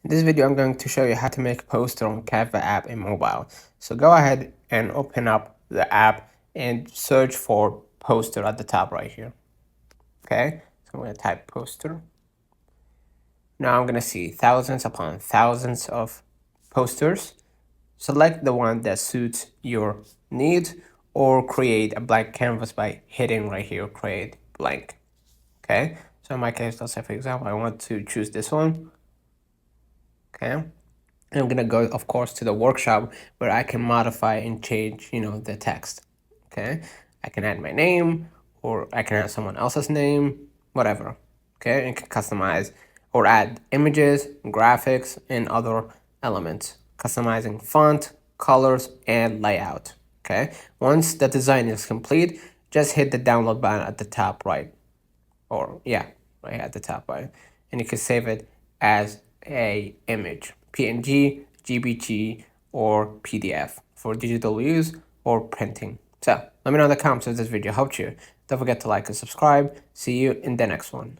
In this video, I'm going to show you how to make a poster on Canva app in mobile. So go ahead and open up the app and search for poster at the top right here. Okay, so I'm going to type poster. Now I'm going to see thousands upon thousands of posters. Select the one that suits your needs or create a blank canvas by hitting right here, create blank. Okay, so in my case, let's say for example, I want to choose this one. Okay, and I'm gonna go, of course, to the workshop where I can modify and change, the text. Okay, I can add my name, or I can add someone else's name, whatever. Okay, and can customize or add images, graphics, and other elements. Customizing font, colors, and layout. Okay, once the design is complete, just hit the download button at the top right, or yeah, right at the top right, and you can save it as a image, PNG, GBG, or PDF for digital use or printing. So let me know in the comments if this video helped you. Don't forget to like and subscribe. See you in the next one.